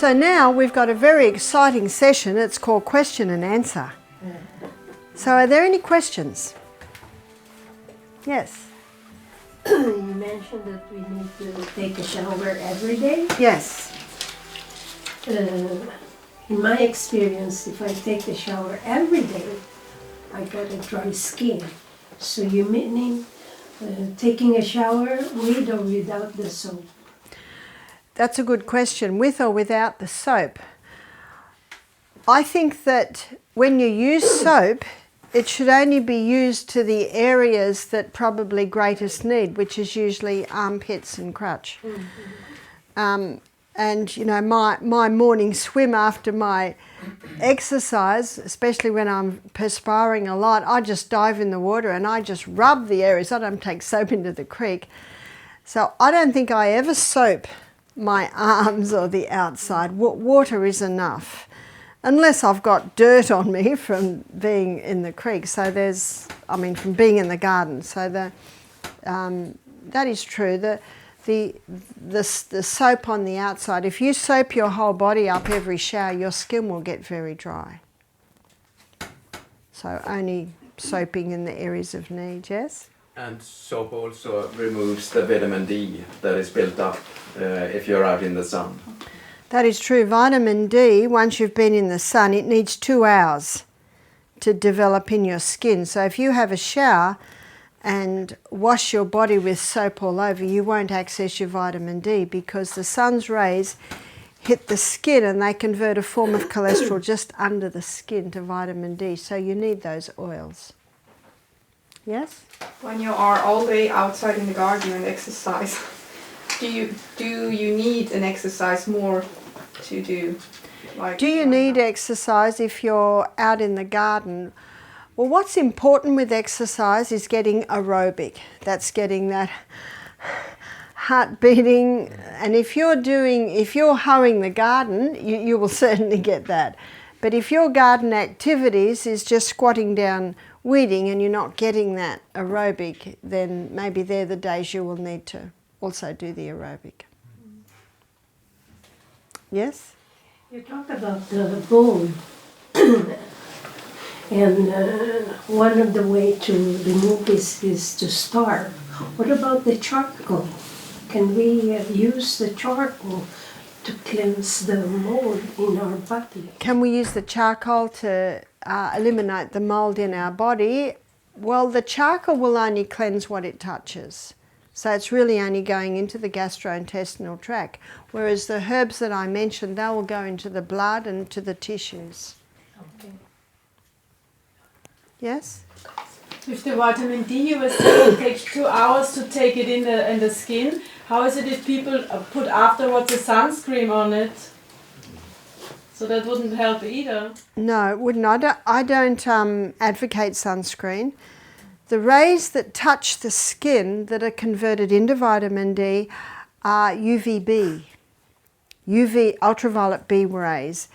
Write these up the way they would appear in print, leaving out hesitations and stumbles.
So now we've got a very exciting session. It's called question and answer. So are there any questions? Yes. You mentioned that we need to take a shower every day. Yes. In my experience, if I take a shower every day, I get a dry skin. So you meaning taking a shower with or without the soap? That's a good question. With or without the soap? I think that when you use soap, it should only be used to the areas that probably greatest need, which is usually armpits and crotch. Mm-hmm. And you know, my morning swim after my exercise, especially when I'm perspiring a lot, I just dive in the water and I just rub the areas. I don't take soap into the creek. So I don't think I ever soap my arms or the outside. Water is enough. Unless I've got dirt on me from being in the creek, so from being in the garden. So that is true. The soap on the outside, if you soap your whole body up every shower, your skin will get very dry. So only soaping in the areas of need, yes? And soap also removes the vitamin D that is built up if you're out in the sun. That is true. Vitamin D, once you've been in the sun, it needs 2 hours to develop in your skin. So if you have a shower and wash your body with soap all over, you won't access your vitamin D because the sun's rays hit the skin and they convert a form of cholesterol just under the skin to vitamin D. So you need those oils. Yes? When you are all day outside in the garden and exercise, do you need an exercise more to do? Do you need exercise if you're out in the garden? Well, what's important with exercise is getting aerobic. That's getting that heart beating. And if you're hoeing the garden, you will certainly get that. But if your garden activities is just squatting down, weeding, and you're not getting that aerobic, then maybe they're the days you will need to also do the aerobic. Yes? You talk about the bone, and one of the way to remove this is to starve. What about the charcoal? Can we use the charcoal to cleanse the mold in our body? Can we use the charcoal to eliminate the mold in our body? Well, the charcoal will only cleanse what it touches. So it's really only going into the gastrointestinal tract, whereas the herbs that I mentioned, they will go into the blood and to the tissues. Okay. Yes? With the vitamin D, you were saying it takes 2 hours to take it in the skin. How is it if people put afterwards a sunscreen on it? So that wouldn't help either. No, it wouldn't. I don't advocate sunscreen. The rays that touch the skin that are converted into vitamin D are UVB, ultraviolet B rays,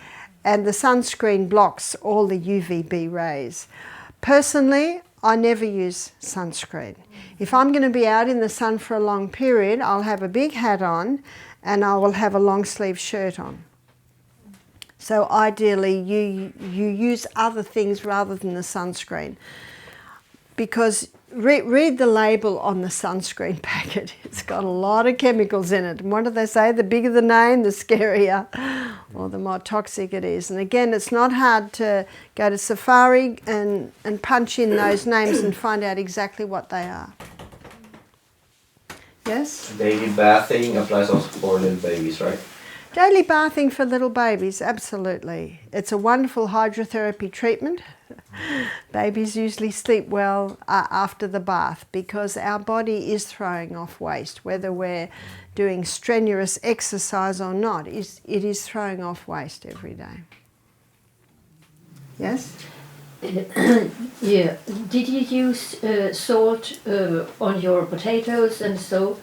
and the sunscreen blocks all the UVB rays. Personally, I never use sunscreen. If I'm going to be out in the sun for a long period, I'll have a big hat on and I will have a long sleeve shirt on. So ideally you use other things rather than the sunscreen. Because read the label on the sunscreen packet. It's got a lot of chemicals in it. And what do they say? The bigger the name, the scarier, or the more toxic it is. And again, it's not hard to go to Safari and punch in those names and find out exactly what they are. Yes? Daily bathing applies also for little babies, right? Daily bathing for little babies, absolutely. It's a wonderful hydrotherapy treatment. Babies usually sleep well after the bath because our body is throwing off waste, whether we're doing strenuous exercise or not. It is throwing off waste every day. Yes? Yeah. Did you use salt on your potatoes and so?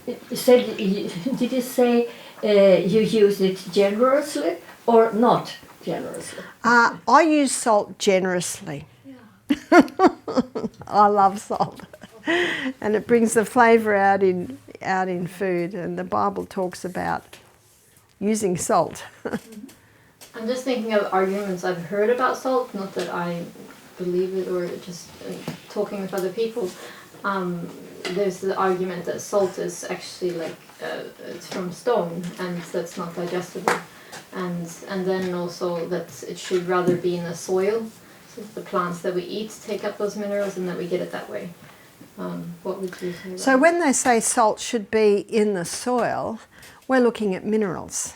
Did you say you use it generously or not generously? I use salt generously. Yeah. I love salt, and it brings the flavour out in food. And the Bible talks about using salt. I'm just thinking of arguments I've heard about salt, not that I believe it or just talking with other people. There's the argument that salt is actually like it's from stone and that's not digestible, and then also that it should rather be in the soil, so the plants that we eat take up those minerals and that we get it that way. What would you say? So when they say salt should be in the soil, we're looking at minerals.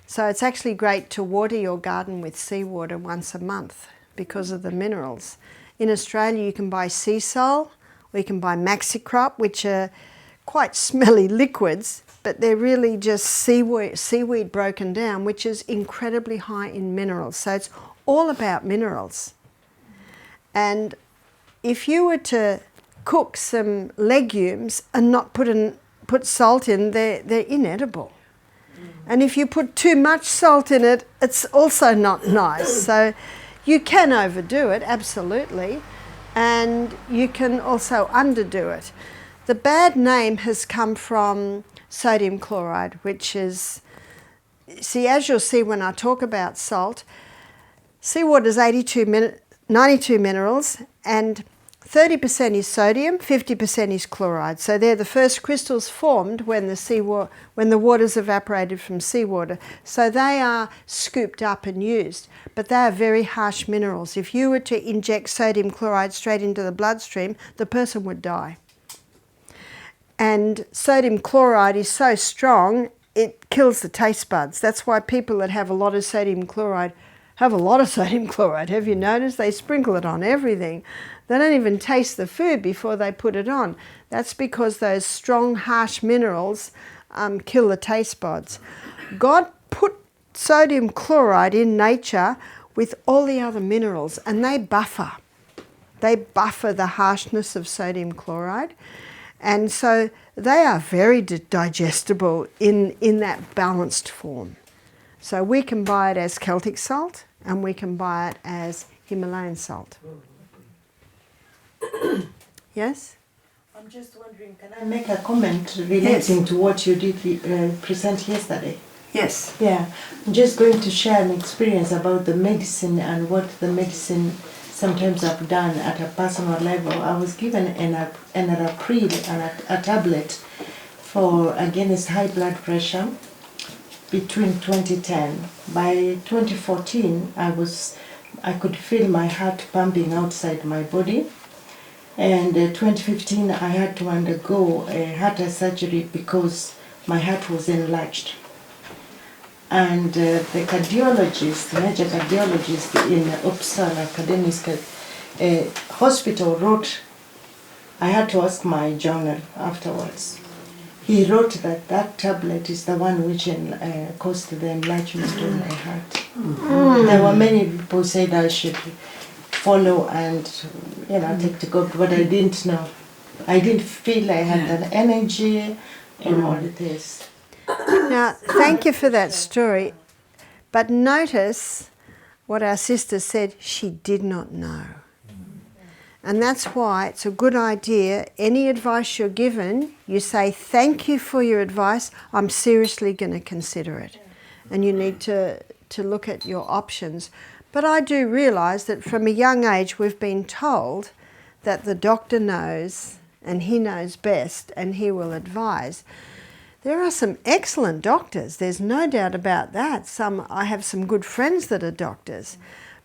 So it's actually great to water your garden with seawater once a month because of the minerals. In Australia you can buy sea salt, or you can buy Maxicrop, which are quite smelly liquids, but they're really just seaweed broken down, which is incredibly high in minerals. So it's all about minerals. And if you were to cook some legumes and not put salt in, they're inedible. And if you put too much salt in it, it's also not nice. So you can overdo it, absolutely, and you can also underdo it. The bad name has come from sodium chloride, which is, see, as you'll see when I talk about salt, seawater is 92 minerals, and 30% is sodium, 50% is chloride. So they're the first crystals formed when the water's evaporated from seawater. So they are scooped up and used, but they are very harsh minerals. If you were to inject sodium chloride straight into the bloodstream, the person would die. And sodium chloride is so strong, it kills the taste buds. That's why people that have a lot of sodium chloride have a lot of sodium chloride. Have you noticed? They sprinkle it on everything. They don't even taste the food before they put it on. That's because those strong, harsh minerals kill the taste buds. God put sodium chloride in nature with all the other minerals, and they buffer. They buffer the harshness of sodium chloride. And so they are very digestible in that balanced form. So we can buy it as Celtic salt, and we can buy it as Himalayan salt. Yes? I'm just wondering, can I make a comment relating to what you did present yesterday? Yes. Yeah, I'm just going to share an experience about the medicine and what the medicine sometimes have done at a personal level. I was given an Enalapril and a tablet for against high blood pressure between 2010. By 2014, I could feel my heart pumping outside my body. And 2015, I had to undergo a heart surgery because my heart was enlarged. And the cardiologist, major cardiologist in Uppsala Akademiska Hospital wrote, I had to ask my journal afterwards. He wrote that that tablet is the one which caused the enlargement of my heart. There were many people who said I should follow and take to God, but I didn't know. I didn't feel I had an energy and all this. Now, thank you for that story, but notice what our sister said, she did not know. And that's why it's a good idea, any advice you're given, you say, thank you for your advice, I'm seriously going to consider it. And you need to look at your options. But I do realise that from a young age we've been told that the doctor knows and he knows best and he will advise. There are some excellent doctors, there's no doubt about that. I have some good friends that are doctors.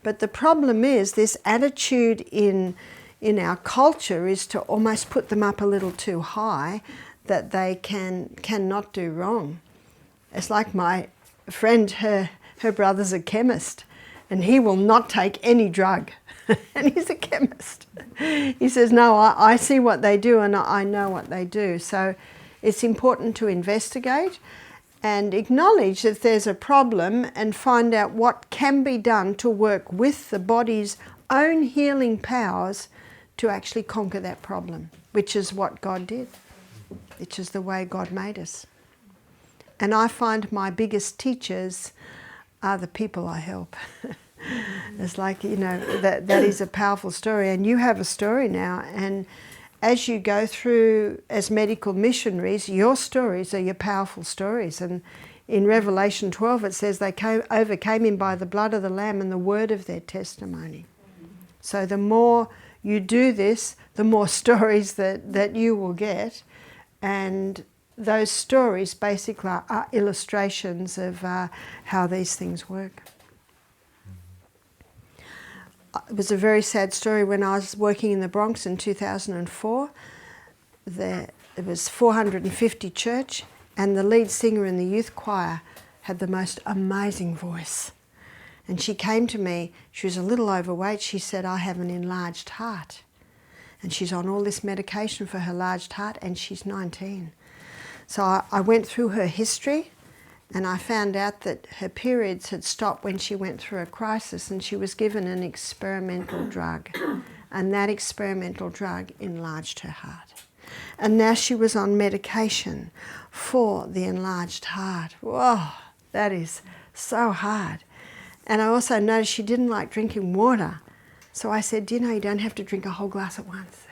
But the problem is this attitude in our culture is to almost put them up a little too high that they cannot do wrong. It's like my friend, her brother's a chemist and he will not take any drug and he's a chemist. He says, no, I see what they do and I know what they do. So it's important to investigate and acknowledge that there's a problem and find out what can be done to work with the body's own healing powers to actually conquer that problem, which is what God did, which is the way God made us. And I find my biggest teachers are the people I help. It's like, that is a powerful story. And you have a story now. And as you go through as medical missionaries, your stories are your powerful stories. And in Revelation 12 it says they overcame him by the blood of the Lamb and the word of their testimony. So the more you do this, the more stories that you will get, and those stories basically are illustrations of how these things work. It was a very sad story when I was working in the Bronx in 2004. It was 450 church, and the lead singer in the youth choir had the most amazing voice. And she came to me, she was a little overweight, she said, I have an enlarged heart. And she's on all this medication for her enlarged heart, and she's 19. So I went through her history, and I found out that her periods had stopped when she went through a crisis, and she was given an experimental drug. And that experimental drug enlarged her heart. And now she was on medication for the enlarged heart. Whoa, that is so hard. And I also noticed she didn't like drinking water. So I said, you know, you don't have to drink a whole glass at once.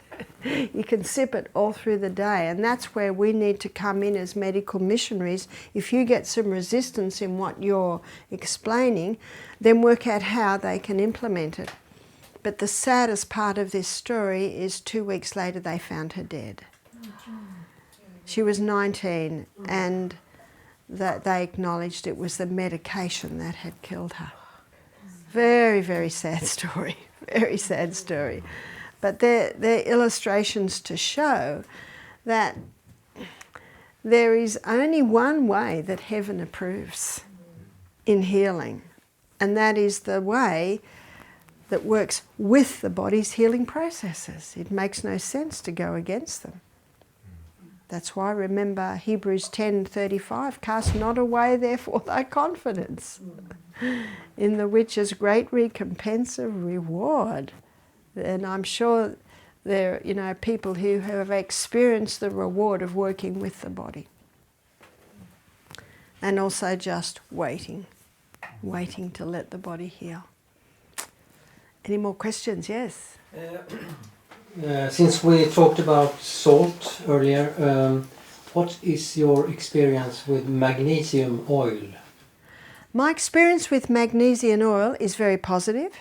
You can sip it all through the day. And that's where we need to come in as medical missionaries. If you get some resistance in what you're explaining, then work out how they can implement it. But the saddest part of this story is 2 weeks later they found her dead. She was 19, and that they acknowledged it was the medication that had killed her. Very, very sad story. Very sad story. But they're illustrations to show that there is only one way that heaven approves in healing, and that is the way that works with the body's healing processes. It makes no sense to go against them. That's why, remember Hebrews 10:35, cast not away therefore thy confidence, in the which is great recompense of reward. And I'm sure there are people who have experienced the reward of working with the body. And also just waiting to let the body heal. Any more questions? Yes? Since we talked about salt earlier, what is your experience with magnesium oil? My experience with magnesium oil is very positive.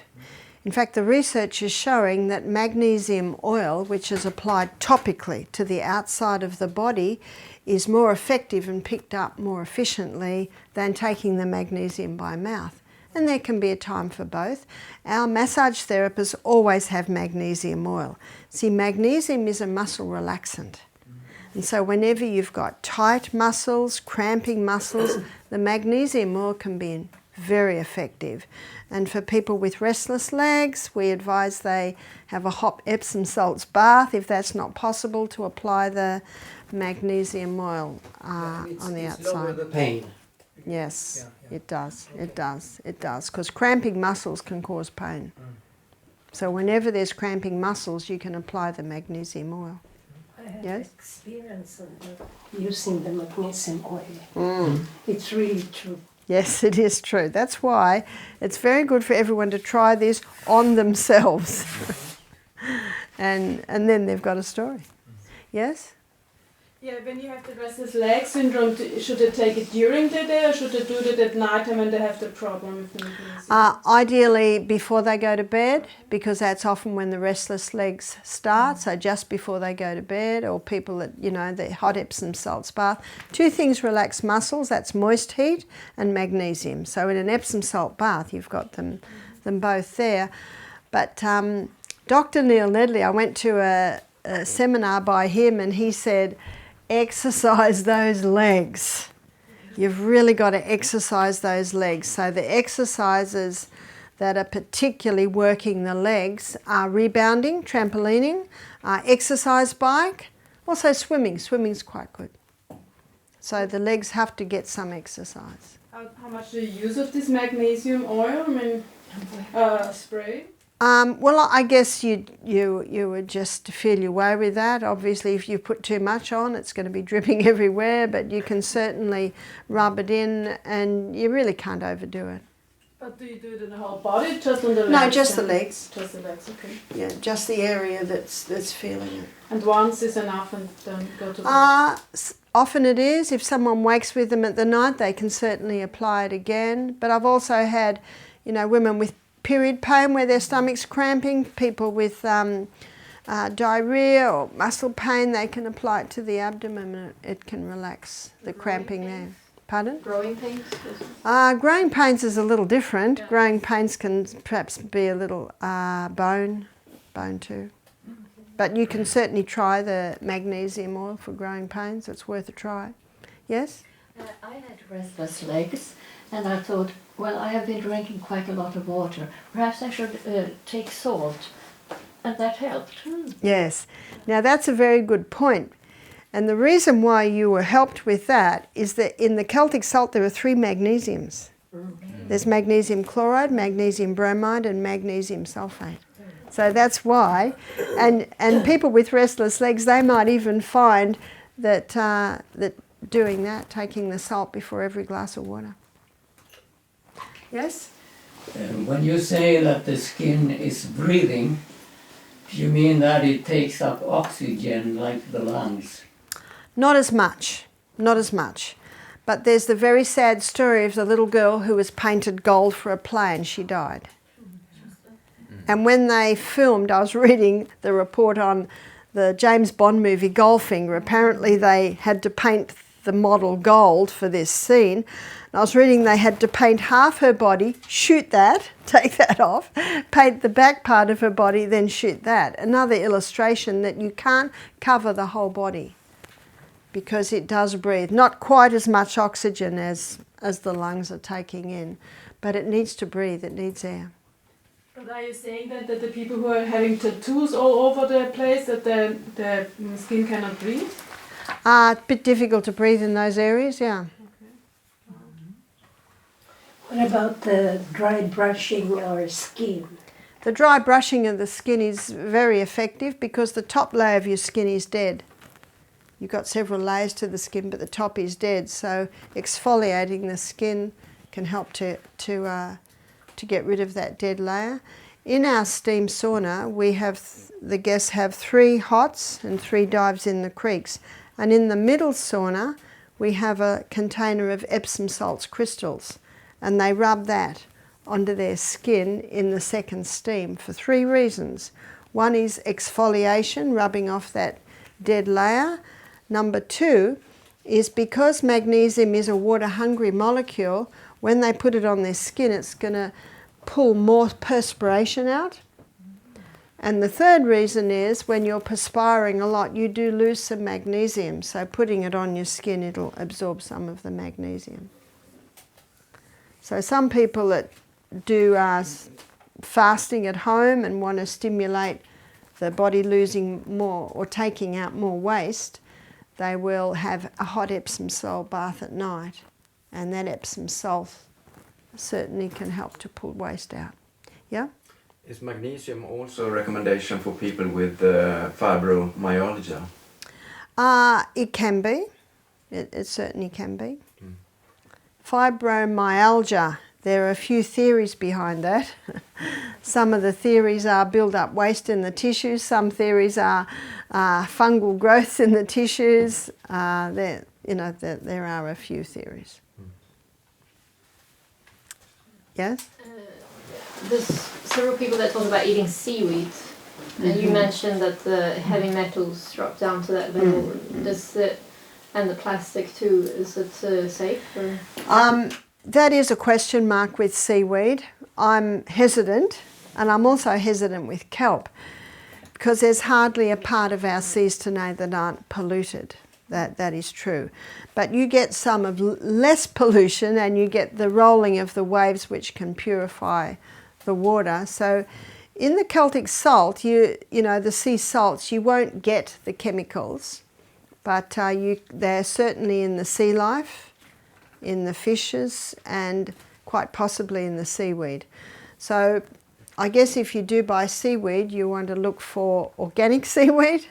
In fact, the research is showing that magnesium oil, which is applied topically to the outside of the body, is more effective and picked up more efficiently than taking the magnesium by mouth. And there can be a time for both. Our massage therapists always have magnesium oil. See, magnesium is a muscle relaxant. And so whenever you've got tight muscles, cramping muscles, the magnesium oil can be very effective. And for people with restless legs, we advise they have a hot Epsom salts bath, if that's not possible, to apply the magnesium oil on the outside. It's lower the pain. Yes, it does, because cramping muscles can cause pain. So whenever there's cramping muscles, you can apply the magnesium oil. I have Yes? experience of using the magnesium oil. It's really true. Yes, it is true. That's why it's very good for everyone to try this on themselves. and then they've got a story. Yes? Yeah, when you have the restless leg syndrome, should they take it during the day or should they do it at night when they have the problem with magnesium? Ideally before they go to bed, because that's often when the restless legs start, so just before they go to bed, or people that, the hot Epsom salts bath. Two things relax muscles, that's moist heat and magnesium. So in an Epsom salt bath, you've got them both there. But Dr. Neil Nedley, I went to a seminar by him, and he said, exercise those legs. You've really got to exercise those legs. So the exercises that are particularly working the legs are rebounding, trampolining, exercise bike, also swimming. Swimming's quite good. So the legs have to get some exercise. How much do you use of this magnesium oil? I mean, spray? Well, I guess you would just feel your way with that. Obviously, if you put too much on, it's going to be dripping everywhere, but you can certainly rub it in, and you really can't overdo it. But do you do it in the whole body, just on the legs? No, just the legs. Just the legs, okay. Yeah, just the area that's feeling it. And once is enough, and then go to the often it is. If someone wakes with them at the night, they can certainly apply it again. But I've also had, women with period pain where their stomach's cramping, people with diarrhea or muscle pain, they can apply it to the abdomen and it can relax the cramping there. Pardon? Growing pains? Growing pains is a little different. Yeah. Growing pains can perhaps be a little bone too. But you can certainly try the magnesium oil for growing pains. It's worth a try. Yes? I had restless legs and I thought, well, I have been drinking quite a lot of water. Perhaps I should take salt. And that helped. Yes. Now that's a very good point. And the reason why you were helped with that is that in the Celtic salt there are 3 magnesiums. There's magnesium chloride, magnesium bromide and magnesium sulfate. So that's why. And people with restless legs, they might even find that, that doing that, taking the salt before every glass of water. Yes? When you say that the skin is breathing, you mean that it takes up oxygen like the lungs? Not as much, not as much. But there's the very sad story of the little girl who was painted gold for a play and she died. And when they filmed, I was reading the report on the James Bond movie Goldfinger. Apparently they had to paint the model gold for this scene. And I was reading they had to paint half her body, shoot that, take that off, paint the back part of her body, then shoot that. Another illustration that you can't cover the whole body because it does breathe. Not quite as much oxygen as the lungs are taking in, but it needs to breathe, it needs air. But are you saying that the people who are having tattoos all over the place, that the skin cannot breathe? A bit difficult to breathe in those areas, yeah. What about the dry brushing our skin? The dry brushing of the skin is very effective because the top layer of your skin is dead. You've got several layers to the skin, but the top is dead. So exfoliating the skin can help to get rid of that dead layer. In our steam sauna, we have the guests have 3 hots and 3 dives in the creeks. And in the middle sauna, we have a container of Epsom salts crystals, and they rub that onto their skin in the second steam for 3 reasons. One is exfoliation, rubbing off that dead layer. Number 2 is because magnesium is a water-hungry molecule, when they put it on their skin, it's going to pull more perspiration out. And the third reason is when you're perspiring a lot, you do lose some magnesium. So putting it on your skin, it'll absorb some of the magnesium. So some people that do fasting at home and want to stimulate the body losing more or taking out more waste, they will have a hot Epsom salt bath at night. And that Epsom salt certainly can help to pull waste out. Yeah? Is magnesium also a recommendation for people with fibromyalgia? It can be. It certainly can be. Fibromyalgia, there are a few theories behind that. Some of the theories are build up waste in the tissues. Some theories are fungal growths in the tissues. There are a few theories. Yes? There's several people that talk about eating seaweed, and you mentioned that the heavy metals drop down to that level. And the plastic too, is it safe? Or? That is a question mark with seaweed. I'm hesitant, and I'm also hesitant with kelp, because there's hardly a part of our seas today that aren't polluted. That is true. But you get some of less pollution, and you get the rolling of the waves, which can purify the water. So in the Celtic salt, the sea salts, you won't get the chemicals, but they're certainly in the sea life, in the fishes, and quite possibly in the seaweed. So I guess if you do buy seaweed, you want to look for organic seaweed,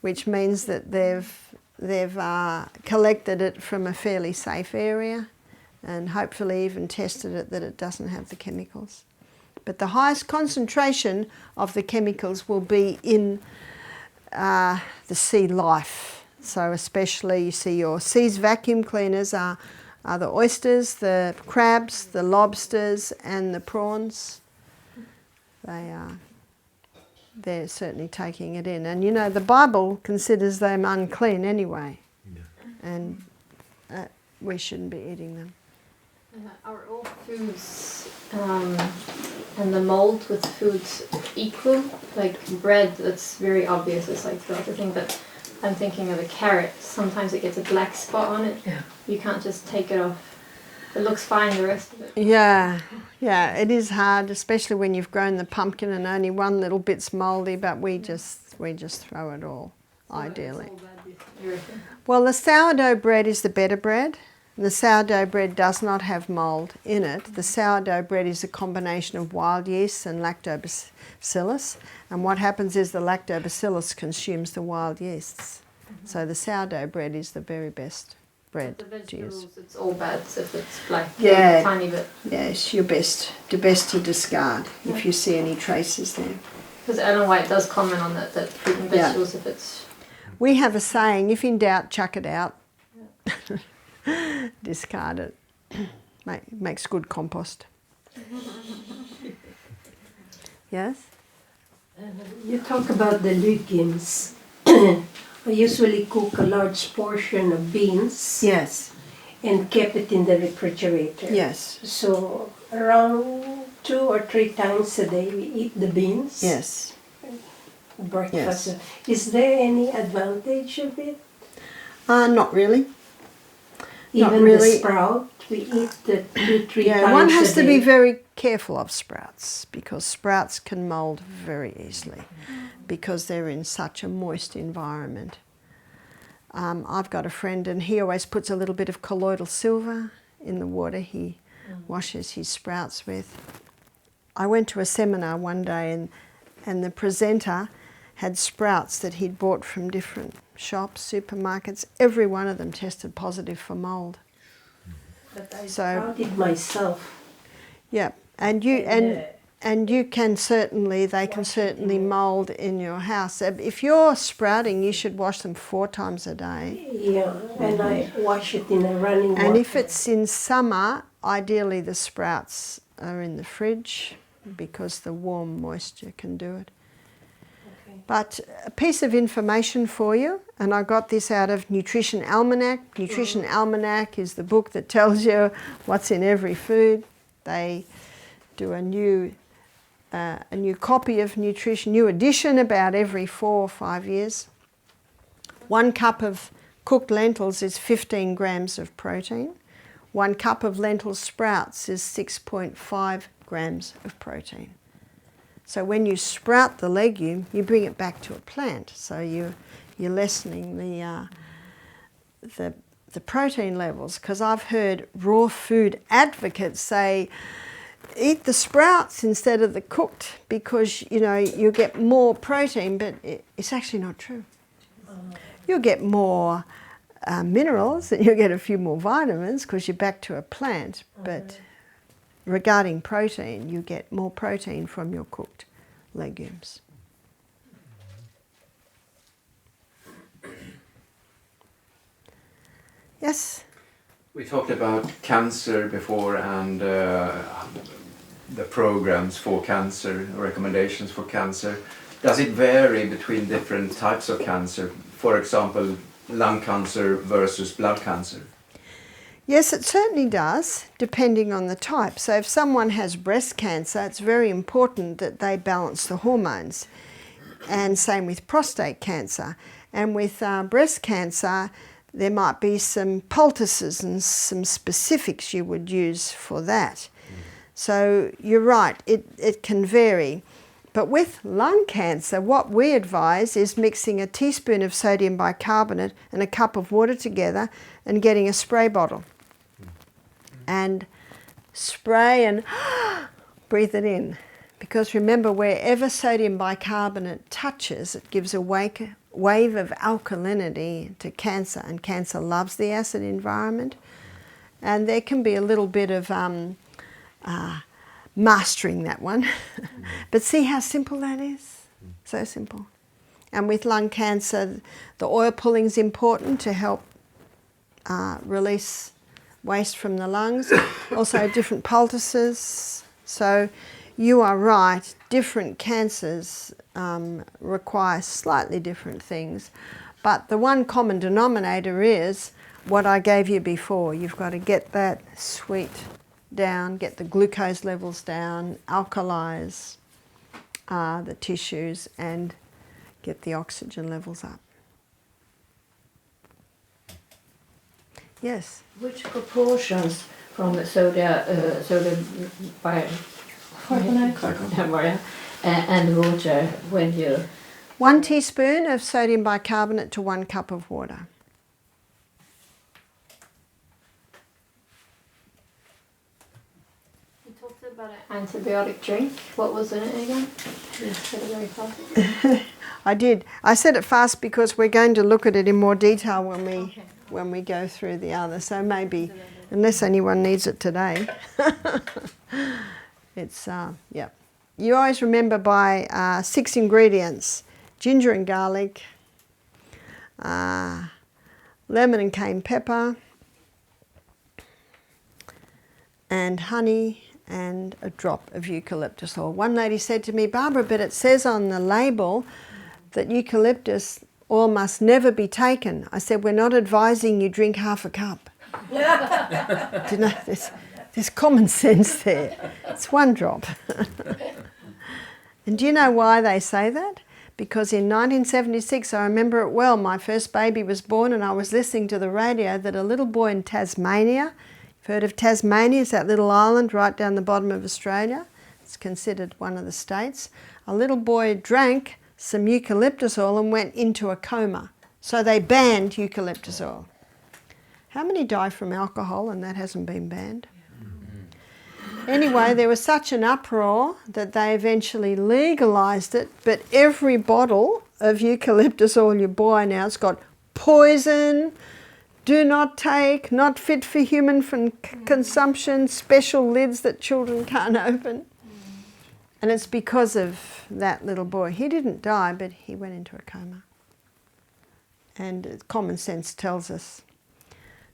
which means that they've collected it from a fairly safe area and hopefully even tested it that it doesn't have the chemicals. But the highest concentration of the chemicals will be in the sea life, So especially you see your C's vacuum cleaners are the oysters, the crabs, the lobsters and the prawns. They're certainly taking it in. And you know, the Bible considers them unclean anyway. And we shouldn't be eating them. Are all foods and the mold with foods equal? Like bread, that's very obvious, it's like the other thing, but I'm thinking of a carrot. Sometimes it gets a black spot on it. Yeah. You can't just take it off. It looks fine, the rest of it. Yeah, it is hard, especially when you've grown the pumpkin and only one little bit's mouldy, but we just throw it all, ideally. Well, the sourdough bread is the better bread. The sourdough bread does not have mould in it. The sourdough bread is a combination of wild yeast and lactobacillus. And what happens is the lactobacillus consumes the wild yeasts. So the sourdough bread is the very best bread The to use. vegetables, it's all bad if it's black, Yeah. a tiny bit. Yes, the best to discard if you see any traces there. Because Ellen White does comment on that fruit and vegetables, if it's... We have a saying, if in doubt, chuck it out. Discard it. Makes good compost. Yes? You talk about the legumes. I usually cook a large portion of beans Yes. and keep it in the refrigerator. Yes. So around 2 or 3 times a day we eat the beans. Yes. Breakfast. Is there any advantage of it? Not really. Even really. the sprout, we eat the 2-3 Yeah, times one has a to day. be very careful of sprouts because sprouts can mould very easily because they're in such a moist environment. I've got a friend and he always puts a little bit of colloidal silver in the water he washes his sprouts with. I went to a seminar one day and the presenter had sprouts that he'd bought from different shops, supermarkets. Every one of them tested positive for mould. But I So- sprouted myself. Yeah, and you can certainly, they can certainly mould in your house. If you're sprouting, you should wash them 4 times a day. Yeah, and I wash it in a running water. And if it's in summer, ideally the sprouts are in the fridge because the warm moisture can do it. Okay. But a piece of information for you, and I got this out of Nutrition Almanac. Nutrition Almanac is the book that tells you what's in every food. They do a new copy of nutrition, new edition about every 4 or 5 years. 1 cup of cooked lentils is 15 grams of protein. 1 cup of lentil sprouts is 6.5 grams of protein. So when you sprout the legume, you bring it back to a plant. So you're lessening the protein levels. Because I've heard raw food advocates say, eat the sprouts instead of the cooked because you get more protein, but it's actually not true. You'll get more minerals and you'll get a few more vitamins because you're back to a plant. But regarding protein, you get more protein from your cooked legumes. Yes? We talked about cancer before and the programs for cancer, recommendations for cancer. Does it vary between different types of cancer? For example, lung cancer versus blood cancer? Yes, it certainly does, depending on the type. So if someone has breast cancer, it's very important that they balance the hormones. And same with prostate cancer. And with breast cancer, there might be some poultices and some specifics you would use for that. So you're right, it can vary. But with lung cancer, what we advise is mixing a teaspoon of sodium bicarbonate and a cup of water together and getting a spray bottle. And spray and breathe it in. Because remember, wherever sodium bicarbonate touches, it gives a wave of alkalinity to cancer, and cancer loves the acid environment. And there can be a little bit of mastering that one. But see how simple that is? So simple. And with lung cancer, the oil pulling is important to help release waste from the lungs. Also different poultices. So you are right, different cancers require slightly different things. But the one common denominator is what I gave you before. You've got to get that sweet down, get the glucose levels down, alkalize the tissues and get the oxygen levels up. Yes? Which proportions from sodium bicarbonate and water when you... 1 teaspoon of sodium bicarbonate to 1 cup of water. You talked about an antibiotic drink. What was in it again? You said it very fast. I did. I said it fast because we're going to look at it in more detail when we go through the other. So maybe, unless anyone needs it today, it's, yeah. You always remember by 6 ingredients: ginger and garlic, lemon and cayenne pepper, and honey, and a drop of eucalyptus oil. One lady said to me, "Barbara, but it says on the label that eucalyptus oil must never be taken." I said, "We're not advising you drink half a cup." Do you know, there's common sense there. It's 1 drop. And do you know why they say that? Because in 1976, I remember it well, my first baby was born and I was listening to the radio that a little boy in Tasmania, you've heard of Tasmania, it's that little island right down the bottom of Australia. It's considered one of the states. A little boy drank some eucalyptus oil and went into a coma. So they banned eucalyptus oil. How many die from alcohol and that hasn't been banned? Anyway, there was such an uproar that they eventually legalised it, but every bottle of eucalyptus oil you buy now, it's got poison, do not take, not fit for human consumption, special lids that children can't open. And it's because of that little boy. He didn't die, but he went into a coma. And common sense tells us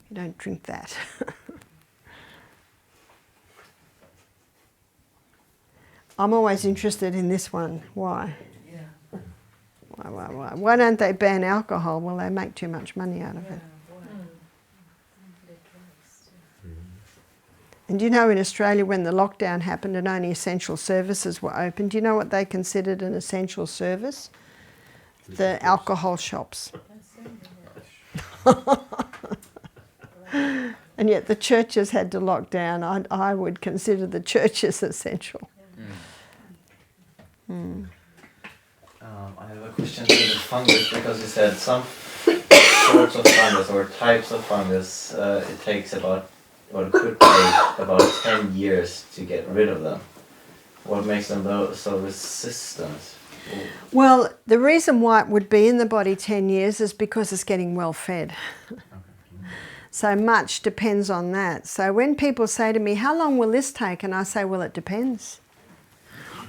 you don't drink that. I'm always interested in this one. Why? Yeah. Why? Why don't they ban alcohol? Well, they make too much money out of it. And do you know in Australia when the lockdown happened and only essential services were open, do you know what they considered an essential service? The alcohol shops. And yet the churches had to lock down. I would consider the churches essential. I have a question to the fungus, because you said some sorts of fungus or types of fungus, it takes about, or it could take about 10 years to get rid of them. What makes them so resistant? Well, the reason why it would be in the body 10 years is because it's getting well fed. So much depends on that. So when people say to me, how long will this take? And I say, well, it depends.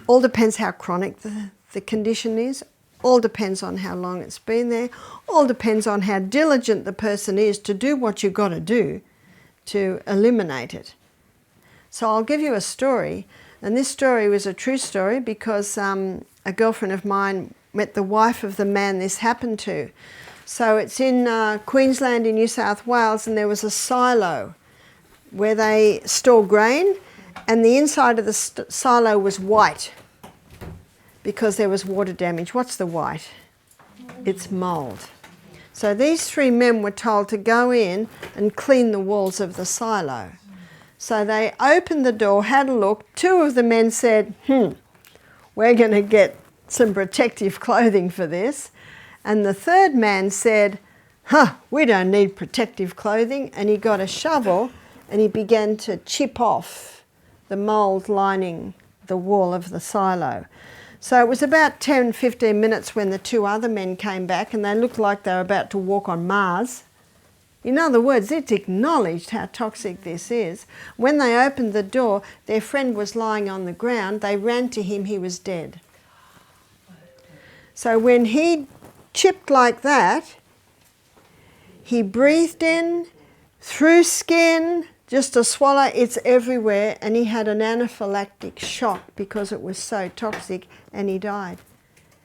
All depends how chronic the condition is. All depends on how long it's been there. All depends on how diligent the person is to do what you've got to do to eliminate it. So I'll give you a story. And this story was a true story because a girlfriend of mine met the wife of the man this happened to. So it's in Queensland in New South Wales, and there was a silo where they store grain, and the inside of the silo was white because there was water damage. What's the white? It's mould. So these 3 men were told to go in and clean the walls of the silo. So they opened the door, had a look. 2 of the men said, we're going to get some protective clothing for this. And the 3rd man said, we don't need protective clothing. And he got a shovel and he began to chip off the mould lining the wall of the silo. So it was about 10-15 minutes when the 2 other men came back, and they looked like they were about to walk on Mars. In other words, it's acknowledged how toxic this is. When they opened the door, their friend was lying on the ground. They ran to him, he was dead. So when he chipped like that, he breathed in, through skin, just a swallow, it's everywhere, and he had an anaphylactic shock because it was so toxic, and he died.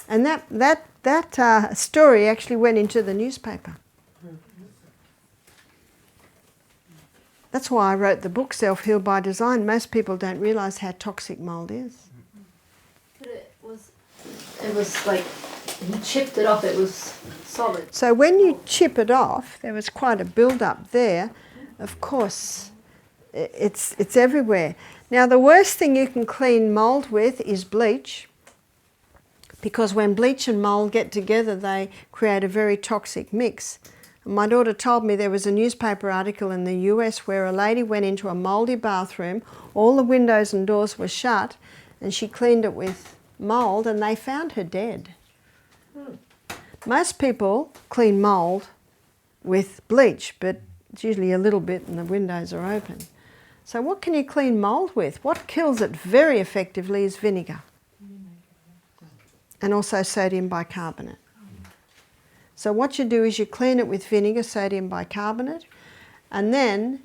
And that story actually went into the newspaper. That's why I wrote the book Self-Heal by Design. Most people don't realise how toxic mould is. But it was like, he chipped it off, it was solid. So when you chip it off, there was quite a build-up there. Of course, it's everywhere. Now, the worst thing you can clean mould with is bleach, because when bleach and mould get together, they create a very toxic mix. My daughter told me there was a newspaper article in the US where a lady went into a mouldy bathroom, all the windows and doors were shut, and she cleaned it with mould, and they found her dead. Most people clean mould with bleach, but it's usually a little bit and the windows are open. So what can you clean mould with? What kills it very effectively is vinegar, and also sodium bicarbonate. So what you do is you clean it with vinegar, sodium bicarbonate, and then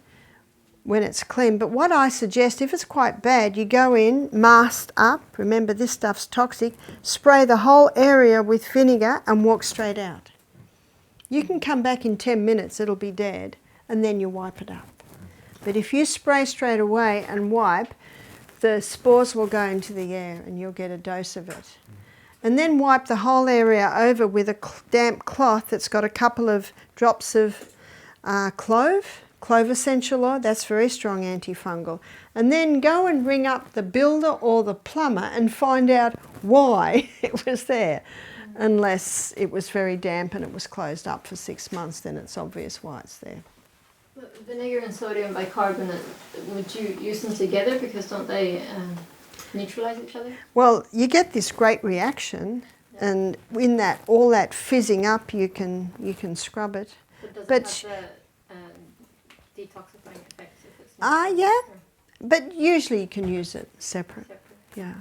when it's clean, but what I suggest, if it's quite bad, you go in, masked up, remember this stuff's toxic, spray the whole area with vinegar and walk straight out. You can come back in 10 minutes, it'll be dead, and then you wipe it up. But if you spray straight away and wipe, the spores will go into the air and you'll get a dose of it. And then wipe the whole area over with a damp cloth that's got a couple of drops of clove essential oil, that's very strong antifungal. And then go and ring up the builder or the plumber and find out why it was there. Unless it was very damp and it was closed up for 6 months, then it's obvious why it's there. Vinegar and sodium bicarbonate, would you use them together, because don't they neutralize each other? Well, you get this great reaction, and in that, all that fizzing up, you can scrub it. But does it have the detoxifying effects if it's not? Yeah, but usually you can use it separate. Yeah.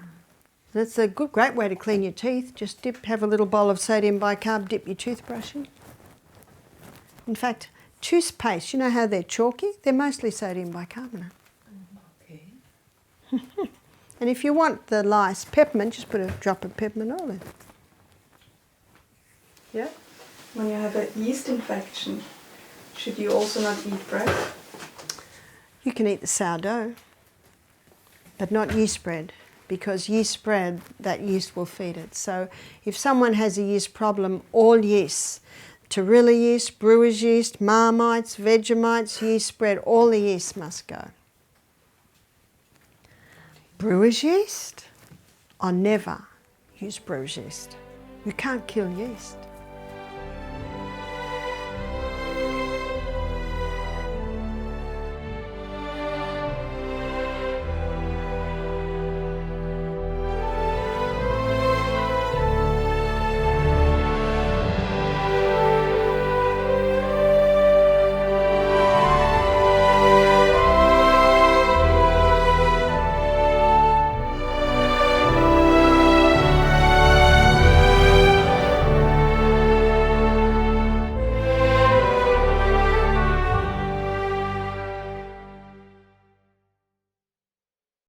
That's a great way to clean your teeth. Just have a little bowl of sodium bicarb, dip your toothbrush in. In fact, toothpaste, you know how they're chalky? They're mostly sodium bicarbonate. Okay. And if you want the lice, peppermint, just put a drop of peppermint oil in. Yeah. When you have a yeast infection, should you also not eat bread? You can eat the sourdough, but not yeast bread, because yeast bread, that yeast will feed it. So if someone has a yeast problem, all yeasts, Torilla yeast, brewer's yeast, Marmites, Vegemites, yeast bread, all the yeasts must go. Brewer's yeast? I'll never use brewer's yeast. You can't kill yeast.